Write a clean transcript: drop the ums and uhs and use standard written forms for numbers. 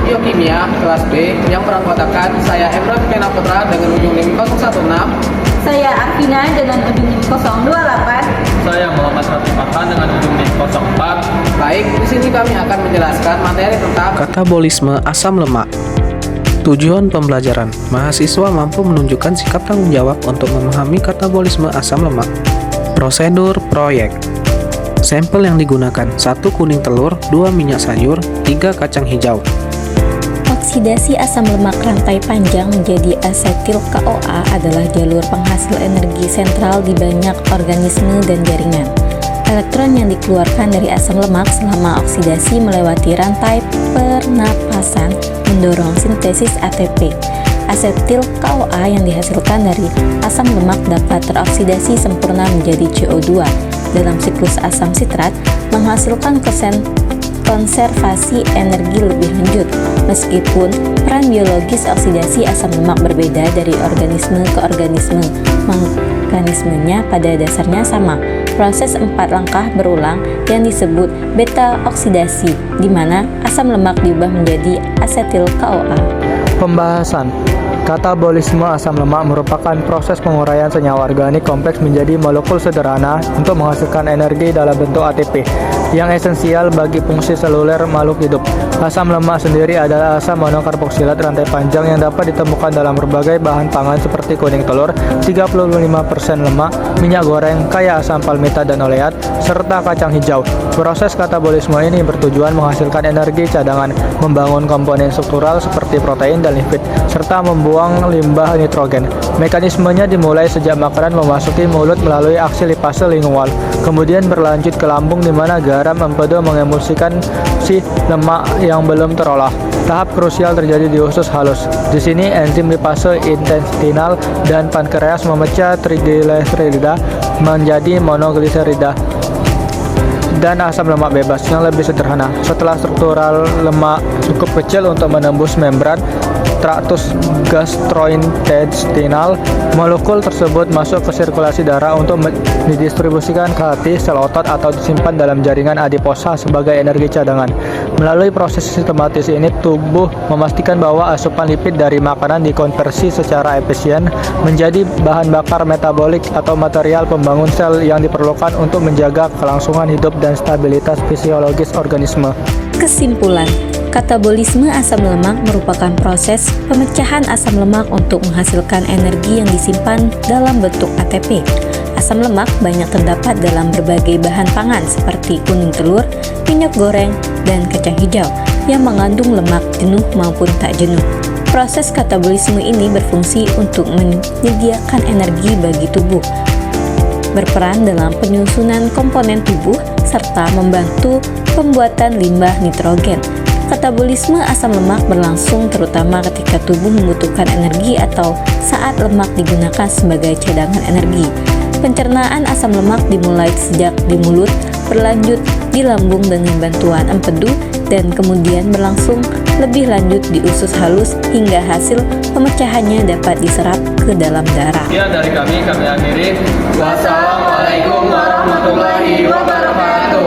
Biokimia kelas B yang beranggotakan saya Emron Pena Putra dengan ujung NIM 016. Saya Arvina dengan ujung NIM 028. Saya Muhammad Rati Farhan dengan ujung NIM 04. Baik, di sini kami akan menjelaskan materi tentang katabolisme asam lemak. Tujuan pembelajaran, mahasiswa mampu menunjukkan sikap tanggung jawab untuk memahami katabolisme asam lemak. Prosedur proyek. Sampel yang digunakan 1 kuning telur, 2 minyak sayur, 3 kacang hijau. Oksidasi asam lemak rantai panjang menjadi asetil KOA adalah jalur penghasil energi sentral di banyak organisme dan jaringan. Elektron yang dikeluarkan dari asam lemak selama oksidasi melewati rantai pernapasan mendorong sintesis ATP. Asetil KOA yang dihasilkan dari asam lemak dapat teroksidasi sempurna menjadi CO2 dalam siklus asam sitrat, menghasilkan konservasi energi lebih lanjut. Meskipun peran biologis oksidasi asam lemak berbeda dari organisme ke organisme, mekanismenya pada dasarnya sama. Proses 4 langkah berulang yang disebut beta oksidasi, di mana asam lemak diubah menjadi asetil KOA. Pembahasan. Katabolisme asam lemak merupakan proses penguraian senyawa organik kompleks menjadi molekul sederhana untuk menghasilkan energi dalam bentuk ATP yang esensial bagi fungsi seluler makhluk hidup. Asam lemak sendiri adalah asam monokarboksilat rantai panjang yang dapat ditemukan dalam berbagai bahan pangan seperti kuning telur, 35% lemak, minyak goreng kaya asam palmita dan oleat, serta kacang hijau. Proses katabolisme ini bertujuan menghasilkan energi cadangan, membangun komponen struktural seperti protein dan lipid, serta membuang limbah nitrogen. Mekanismenya dimulai sejak makanan memasuki mulut melalui aksi lipase lingual, kemudian berlanjut ke lambung di mana garam empedu mengemulsikan si lemak yang belum terolah. Tahap krusial terjadi di usus halus. Di sini enzim lipase intestinal dan pankreas memecah trigliserida menjadi monogliserida dan asam lemak bebas yang lebih sederhana. Setelah struktural lemak cukup kecil untuk menembus membran traktus gastrointestinal, molekul tersebut masuk ke sirkulasi darah untuk didistribusikan ke hati, sel otot, atau disimpan dalam jaringan adiposa sebagai energi cadangan. Melalui proses sistematis ini, tubuh memastikan bahwa asupan lipid dari makanan dikonversi secara efisien menjadi bahan bakar metabolik atau material pembangun sel yang diperlukan untuk menjaga kelangsungan hidup dan stabilitas fisiologis organisme. Kesimpulan, katabolisme asam lemak merupakan proses pemecahan asam lemak untuk menghasilkan energi yang disimpan dalam bentuk ATP. Asam lemak banyak terdapat dalam berbagai bahan pangan seperti kuning telur, minyak goreng, dan kacang hijau yang mengandung lemak jenuh maupun tak jenuh. Proses katabolisme ini berfungsi untuk menyediakan energi bagi tubuh, berperan dalam penyusunan komponen tubuh, serta membantu pembuatan limbah nitrogen. Katabolisme asam lemak berlangsung terutama ketika tubuh membutuhkan energi atau saat lemak digunakan sebagai cadangan energi. Pencernaan asam lemak dimulai sejak di mulut, berlanjut di lambung dengan bantuan empedu, dan kemudian berlangsung lebih lanjut di usus halus hingga hasil pemecahannya dapat diserap ke dalam darah. Ya, dari kami akhiri. Wassalamualaikum warahmatullahi wabarakatuh.